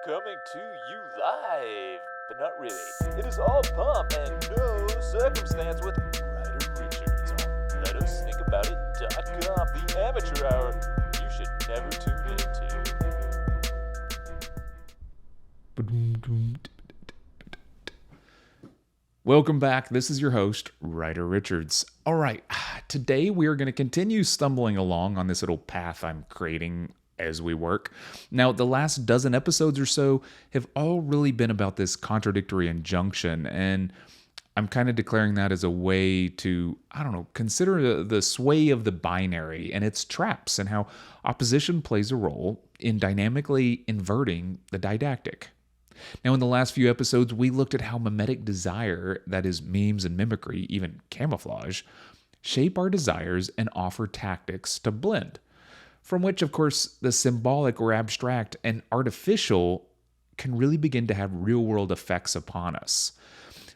Coming to you live, but not really. It is all pomp and no circumstance with Ryder Richards on LetUsThinkAboutIt.com, the amateur hour you should never tune into. Welcome back. This is your host, Ryder Richards. All right, today we are going to continue stumbling along on this little path I'm creating as we work. Now, the last dozen episodes or so have all really been about this contradictory injunction, and I'm kind of declaring that as a way to, consider the sway of the binary and its traps and how opposition plays a role in dynamically inverting the didactic. Now, in the last few episodes, we looked at how mimetic desire, that is, memes and mimicry, even camouflage, shape our desires and offer tactics to blend, from which, of course, the symbolic or abstract and artificial can really begin to have real-world effects upon us.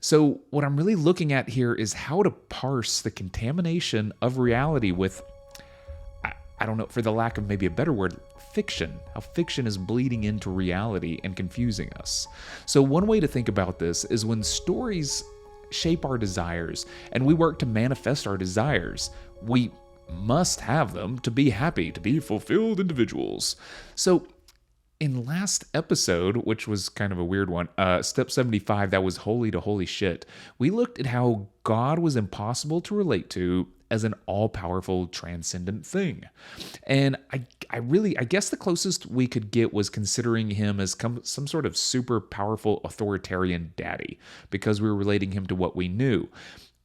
So what I'm really looking at here is how to parse the contamination of reality with, for the lack of maybe a better word, fiction, how fiction is bleeding into reality and confusing us. So one way to think about this is when stories shape our desires and we work to manifest our desires, we must have them to be happy, to be fulfilled individuals. So in last episode, which was kind of a weird one, step 75, that was holy to holy shit, we looked at how God was impossible to relate to as an all-powerful transcendent thing. And I guess the closest we could get was considering him as some sort of super powerful authoritarian daddy, because we were relating him to what we knew.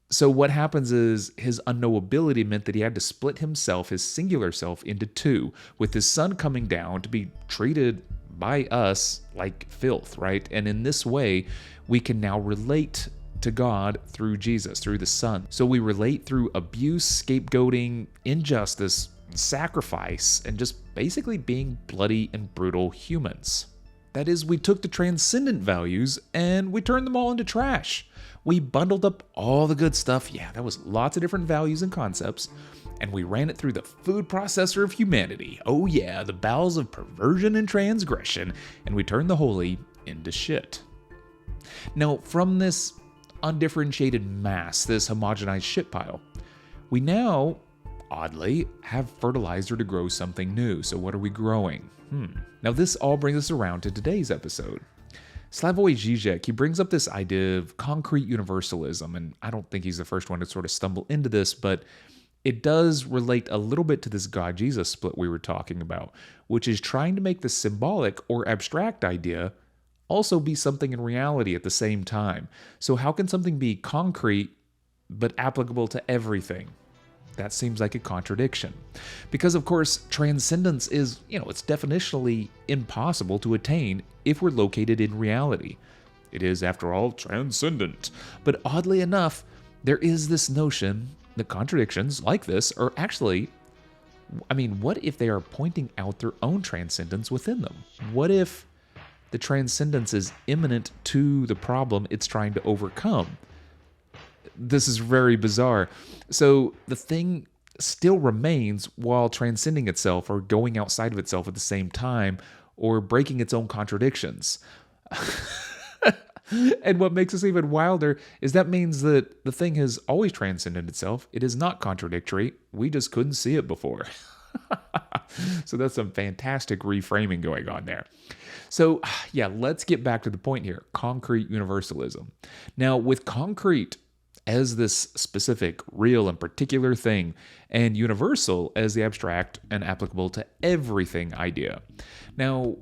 So what happens is his unknowability meant that he had to split himself, his singular self, into two, with his son coming down to be treated by us like filth, right? And in this way, we can now relate to God through Jesus, through the Son. So we relate through abuse, scapegoating, injustice, sacrifice, and just basically being bloody and brutal humans. That is, we took the transcendent values and we turned them all into trash. We bundled up all the good stuff, that was lots of different values and concepts, and we ran it through the food processor of humanity. Oh yeah, the bowels of perversion and transgression, and we turned the holy into shit. Now, from this undifferentiated mass, this homogenized shit pile, we now, oddly, have fertilizer to grow something new. So what are we growing? Now this all brings us around to today's episode. Slavoj Žižek, he brings up this idea of concrete universalism, and I don't think he's the first one to sort of stumble into this, but it does relate a little bit to this God-Jesus split we were talking about, which is trying to make the symbolic or abstract idea also be something in reality at the same time. So how can something be concrete but applicable to everything? That seems like a contradiction. Because, of course, transcendence is, it's definitionally impossible to attain if we're located in reality. It is, after all, transcendent. But oddly enough, there is this notion that contradictions like this are actually, what if they are pointing out their own transcendence within them? What if the transcendence is imminent to the problem it's trying to overcome? This is very bizarre. So the thing still remains while transcending itself or going outside of itself at the same time or breaking its own contradictions. And what makes this even wilder is that means that the thing has always transcended itself. It is not contradictory. We just couldn't see it before. So that's some fantastic reframing going on there. So let's get back to the point here. Concrete universalism. Now, with concrete as this specific, real, and particular thing, and universal as the abstract and applicable to everything idea. Now,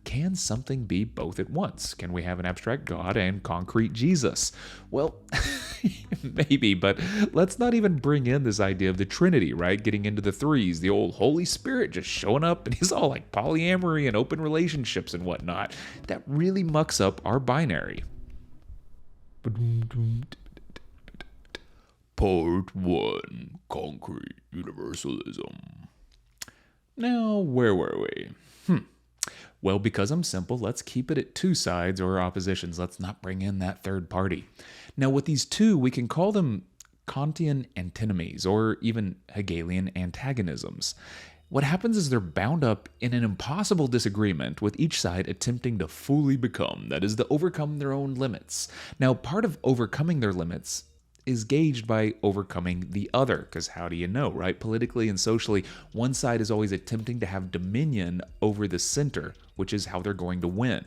can something be both at once? Can we have an abstract God and concrete Jesus? Well, maybe, but let's not even bring in this idea of the Trinity, right? Getting into the threes, the old Holy Spirit just showing up, and he's all like polyamory and open relationships and whatnot. That really mucks up our binary. Part 1. Concrete universalism. Now, where were we? Well, because I'm simple, let's keep it at two sides or oppositions. Let's not bring in that third party. Now, with these two, we can call them Kantian antinomies or even Hegelian antagonisms. what happens is they're bound up in an impossible disagreement with each side attempting to fully become, that is, to overcome their own limits. Now, part of overcoming their limits is gauged by overcoming the other, because how do you know, right? Politically and socially, one side is always attempting to have dominion over the center, which is how they're going to win.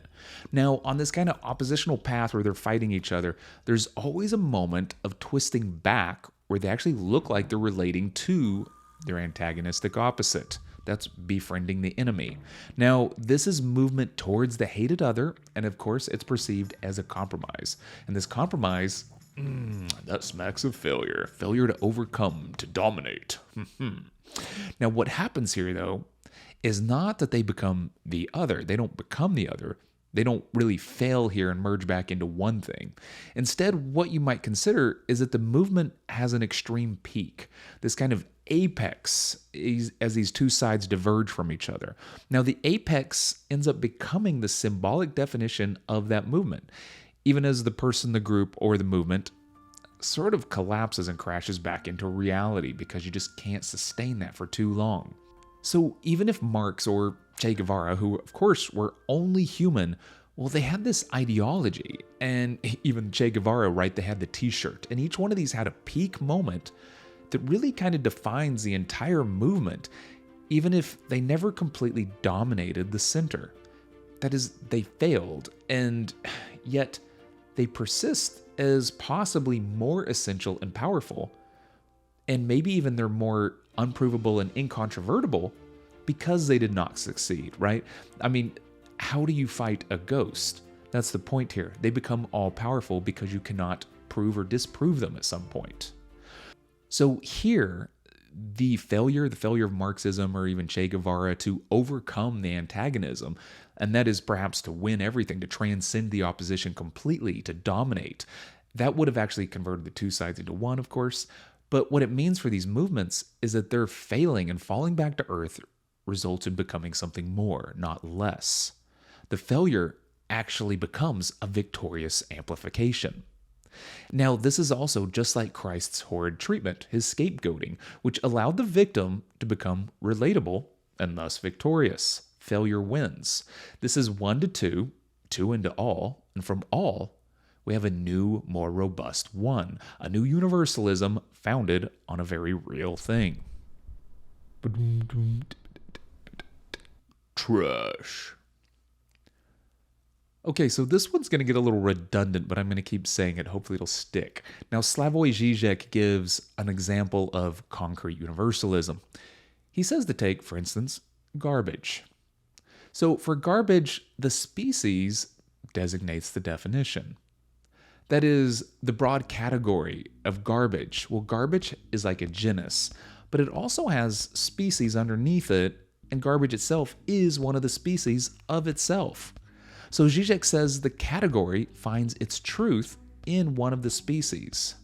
Now, on this kind of oppositional path where they're fighting each other, there's always a moment of twisting back where they actually look like they're relating to their antagonistic opposite. That's befriending the enemy. Now, this is movement towards the hated other, and of course, it's perceived as a compromise. And this compromise, that smacks of failure. Failure to overcome, to dominate. Now, what happens here, though, is not that they become the other. They don't become the other. They don't really fail here and merge back into one thing. Instead, what you might consider is that the movement has an extreme peak, this kind of apex as these two sides diverge from each other. Now, the apex ends up becoming the symbolic definition of that movement, even as the person, the group, or the movement sort of collapses and crashes back into reality because you just can't sustain that for too long. So even if Marx or Che Guevara, who of course were only human, well, they had this ideology, and even Che Guevara, right, they had the t-shirt, and each one of these had a peak moment that really kind of defines the entire movement, even if they never completely dominated the center. That is, they failed, and yet they persist as possibly more essential and powerful, and maybe even they're more unprovable and incontrovertible because they did not succeed, right? I mean, how do you fight a ghost? That's the point here. They become all-powerful because you cannot prove or disprove them at some point. So here, the failure of Marxism or even Che Guevara to overcome the antagonism, and that is perhaps to win everything, to transcend the opposition completely, to dominate, that would have actually converted the two sides into one, of course. But what it means for these movements is that their failing and falling back to earth results in becoming something more, not less. The failure actually becomes a victorious amplification. Now, this is also just like Christ's horrid treatment, his scapegoating, which allowed the victim to become relatable and thus victorious. Failure wins. This is 1 to 2, 2 into all, and from all, we have a new, more robust one, a new universalism founded on a very real thing. Trash. Okay, so this one's going to get a little redundant, but I'm going to keep saying it. Hopefully it'll stick. Now, Slavoj Žižek gives an example of concrete universalism. He says to take, for instance, garbage. So for garbage, the species designates the definition. That is, the broad category of garbage. Well, garbage is like a genus, but it also has species underneath it, and garbage itself is one of the species of itself. So Žižek says the category finds its truth in one of the species.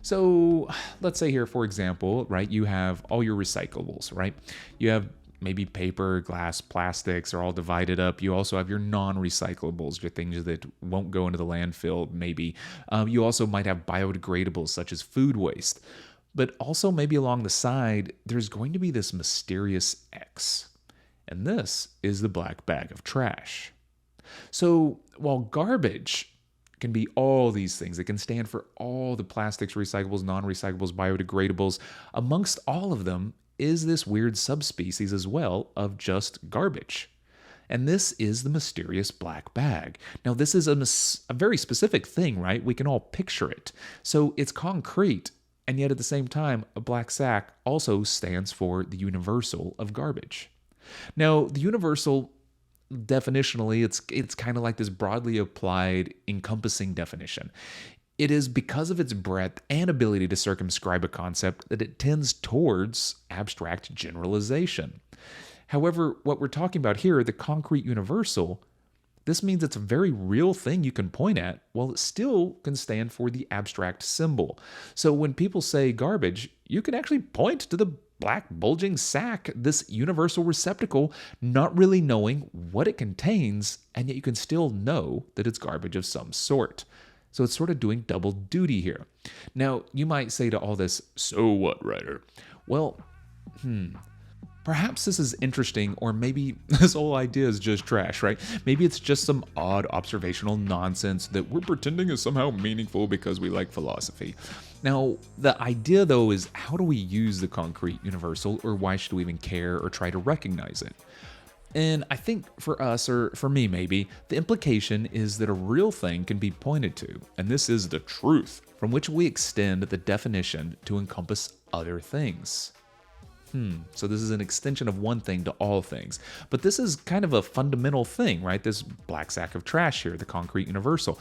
So let's say here, for example, right, you have all your recyclables, right? You have maybe paper, glass, plastics are all divided up. You also have your non-recyclables, your things that won't go into the landfill, maybe. You also might have biodegradables such as food waste. But also maybe along the side, there's going to be this mysterious X. And this is the black bag of trash. So while garbage can be all these things, it can stand for all the plastics, recyclables, non-recyclables, biodegradables, amongst all of them is this weird subspecies as well of just garbage. And this is the mysterious black bag. Now, this is a very specific thing, right? We can all picture it. So it's concrete, and yet at the same time, a black sack also stands for the universal of garbage. Now, the universal, definitionally, it's kind of like this broadly applied, encompassing definition. It is because of its breadth and ability to circumscribe a concept that it tends towards abstract generalization. However, what we're talking about here, the concrete universal, this means it's a very real thing you can point at, while it still can stand for the abstract symbol. So when people say garbage, you can actually point to the black bulging sack, this universal receptacle, not really knowing what it contains, and yet you can still know that it's garbage of some sort. So it's sort of doing double duty here. Now, you might say to all this, so what, Ryder? Well, Perhaps this is interesting, or maybe this whole idea is just trash, right? Maybe it's just some odd observational nonsense that we're pretending is somehow meaningful because we like philosophy. Now, the idea though is, how do we use the concrete universal, or why should we even care or try to recognize it? And I think for us, or for me maybe, the implication is that a real thing can be pointed to, and this is the truth, from which we extend the definition to encompass other things. So this is an extension of one thing to all things. But this is kind of a fundamental thing, right? This black sack of trash here, the concrete universal.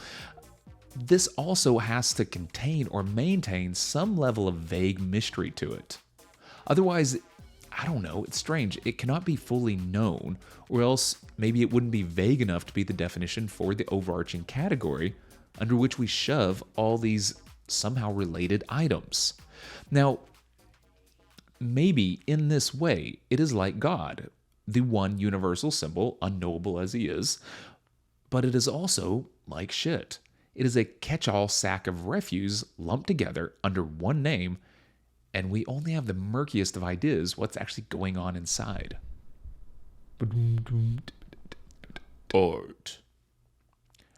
This also has to contain or maintain some level of vague mystery to it. Otherwise, I don't know, it's strange. It cannot be fully known, or else maybe it wouldn't be vague enough to be the definition for the overarching category under which we shove all these somehow related items. Now, maybe in this way, it is like God, the one universal symbol, unknowable as he is, but it is also like shit. It is a catch-all sack of refuse lumped together under one name, and we only have the murkiest of ideas what's actually going on inside. Art.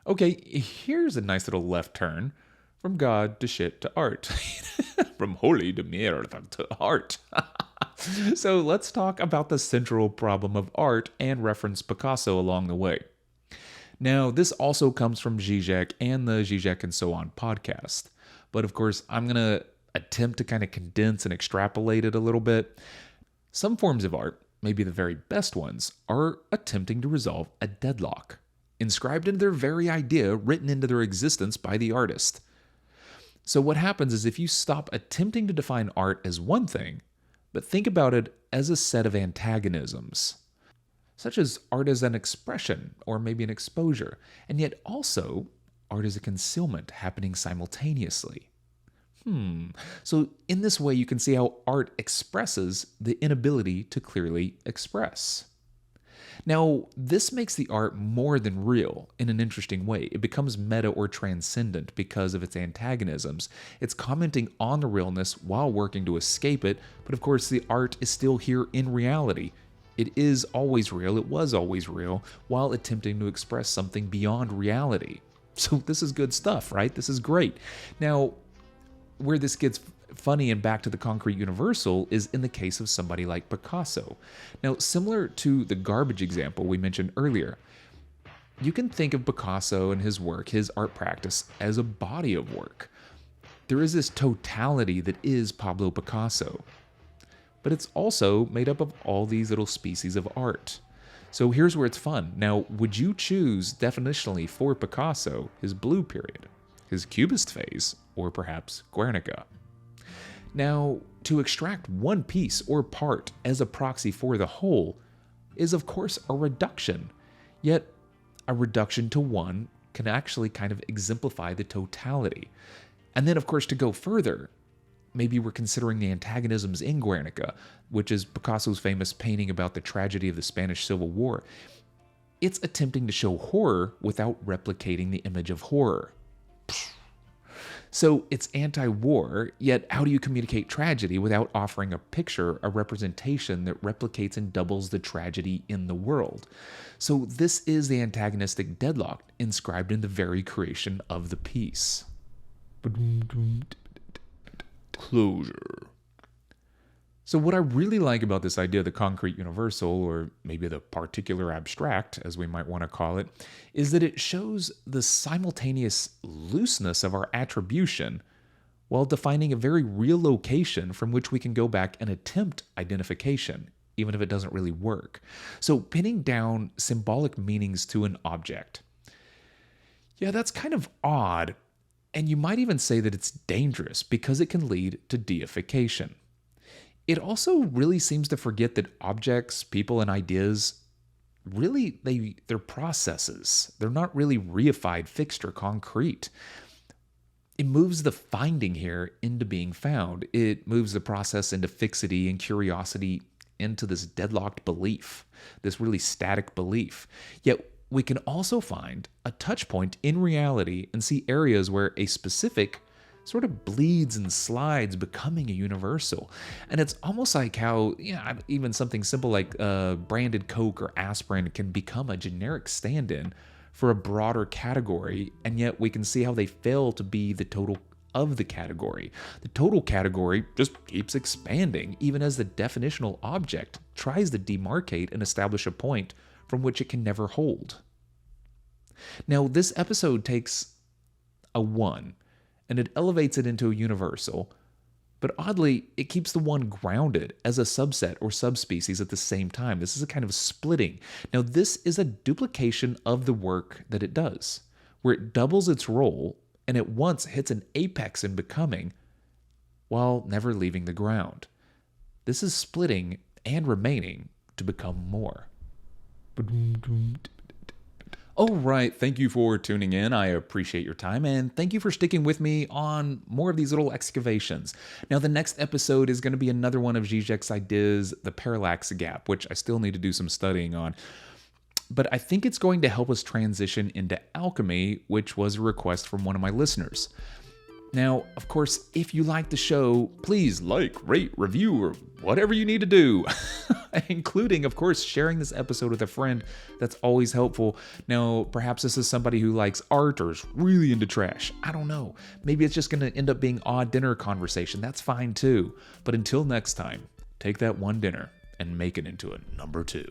Okay, here's a nice little left turn. From God to shit to art. From holy to mere to art. So let's talk about the central problem of art and reference Picasso along the way. Now, this also comes from Zizek and the Zizek and So On podcast. But of course, I'm going to attempt to kind of condense and extrapolate it a little bit. Some forms of art, maybe the very best ones, are attempting to resolve a deadlock, inscribed into their very idea, written into their existence by the artist. So what happens is, if you stop attempting to define art as one thing, but think about it as a set of antagonisms, such as art as an expression or maybe an exposure, and yet also art as a concealment happening simultaneously. So in this way, you can see how art expresses the inability to clearly express. Now, this makes the art more than real in an interesting way. It becomes meta or transcendent because of its antagonisms. It's commenting on the realness while working to escape it, but of course the art is still here in reality. It is always real, it was always real, while attempting to express something beyond reality. So this is good stuff, right? This is great. Now, where this gets funny and back to the concrete universal is in the case of somebody like Picasso. Now, similar to the garbage example we mentioned earlier, you can think of Picasso and his work, his art practice, as a body of work. There is this totality that is Pablo Picasso, but it's also made up of all these little species of art. So here's where it's fun. Now, would you choose definitionally for Picasso his blue period, his Cubist phase, or perhaps Guernica? Now, to extract one piece or part as a proxy for the whole is of course a reduction, yet a reduction to one can actually kind of exemplify the totality. And then of course, to go further, maybe we're considering the antagonisms in Guernica, which is Picasso's famous painting about the tragedy of the Spanish Civil War. It's attempting to show horror without replicating the image of horror. So it's anti-war, yet how do you communicate tragedy without offering a picture, a representation that replicates and doubles the tragedy in the world? So this is the antagonistic deadlock inscribed in the very creation of the piece. Closure. So what I really like about this idea of the concrete universal, or maybe the particular abstract, as we might want to call it, is that it shows the simultaneous looseness of our attribution while defining a very real location from which we can go back and attempt identification, even if it doesn't really work. So pinning down symbolic meanings to an object. Yeah, that's kind of odd, and you might even say that it's dangerous because it can lead to deification. It also really seems to forget that objects, people, and ideas, really, they're processes. They're not really reified, fixed, or concrete. It moves the finding here into being found. It moves the process into fixity and curiosity into this deadlocked belief, this really static belief. Yet we can also find a touch point in reality and see areas where a specific sort of bleeds and slides, becoming a universal. And it's almost like how, even something simple like branded Coke or aspirin can become a generic stand-in for a broader category, and yet we can see how they fail to be the total of the category. The total category just keeps expanding, even as the definitional object tries to demarcate and establish a point from which it can never hold. Now, this episode takes a one, and it elevates it into a universal, but oddly, it keeps the one grounded as a subset or subspecies at the same time. This is a kind of splitting. Now, this is a duplication of the work that it does, where it doubles its role and at once hits an apex in becoming while never leaving the ground. This is splitting and remaining to become more. All right, thank you for tuning in. I appreciate your time, and thank you for sticking with me on more of these little excavations. Now, the next episode is going to be another one of Zizek's ideas, the parallax gap, which I still need to do some studying on. But I think it's going to help us transition into alchemy, which was a request from one of my listeners. Now, of course, if you like the show, please like, rate, review, or whatever you need to do, including, of course, sharing this episode with a friend. That's always helpful. Now, perhaps this is somebody who likes art or is really into trash. I don't know. Maybe it's just going to end up being odd dinner conversation. That's fine too. But until next time, take that one dinner and make it into a number 2.